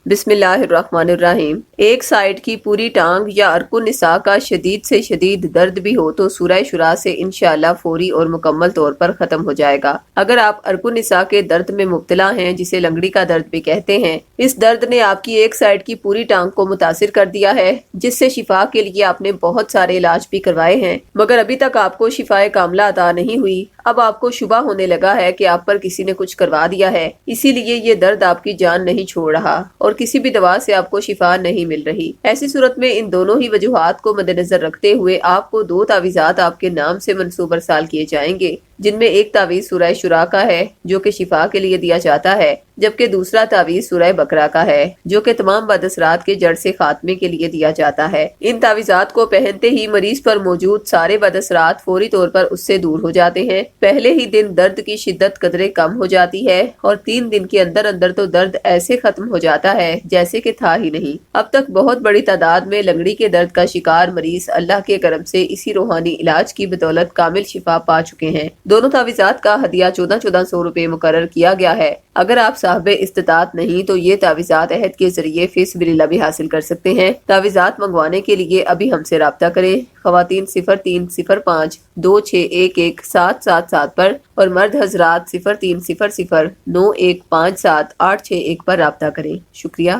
بسم اللہ الرحمن الرحیم۔ ایک سائیڈ کی پوری ٹانگ یا ارک النساء کا شدید سے شدید درد بھی ہو تو سورہ شورا سے انشاءاللہ فوری اور مکمل طور پر ختم ہو جائے گا۔ اگر آپ ارک النساء کے درد میں مبتلا ہیں، جسے لنگڑی کا درد بھی کہتے ہیں، اس درد نے آپ کی ایک سائیڈ کی پوری ٹانگ کو متاثر کر دیا ہے، جس سے شفا کے لیے آپ نے بہت سارے علاج بھی کروائے ہیں، مگر ابھی تک آپ کو شفائے کاملہ عطا نہیں ہوئی۔ اب آپ کو شبہ ہونے لگا ہے کہ آپ پر کسی نے کچھ کروا دیا ہے، اسی لیے یہ درد آپ کی جان نہیں چھوڑ رہا اور کسی بھی دوا سے آپ کو شفا نہیں مل رہی۔ ایسی صورت میں ان دونوں ہی وجوہات کو مد نظر رکھتے ہوئے آپ کو 2 تعویذات آپ کے نام سے منسوب ارسال کیے جائیں گے، جن میں ایک تعویذ سورہ شورا کا ہے جو کہ شفا کے لیے دیا جاتا ہے، جبکہ دوسرا تعویذ سورہ بقرہ کا ہے جو کہ تمام بد اثرات کے جڑ سے خاتمے کے لیے دیا جاتا ہے۔ ان تعویذات کو پہنتے ہی مریض پر موجود سارے بد اثرات فوری طور پر اس سے دور ہو جاتے ہیں۔ پہلے ہی دن درد کی شدت قدرے کم ہو جاتی ہے اور 3 دن کے اندر اندر تو درد ایسے ختم ہو جاتا ہے جیسے کہ تھا ہی نہیں۔ اب تک بہت بڑی تعداد میں لنگڑی کے درد کا شکار مریض اللہ کے کرم سے اسی روحانی علاج کی بدولت کامل شفا پا چکے ہیں۔ دونوں تعویذات کا ہدیہ 1400 روپے مقرر کیا گیا ہے۔ اگر آپ صاحب استطاعت نہیں تو یہ تعویذات عہد کے ذریعے فی سبیل اللہ بھی حاصل کر سکتے ہیں۔ تعویذات منگوانے کے لیے ابھی ہم سے رابطہ کریں۔ خواتین 0305 2611 777 پر اور مرد حضرات 0300 9157 861 پر رابطہ کریں۔ شکریہ۔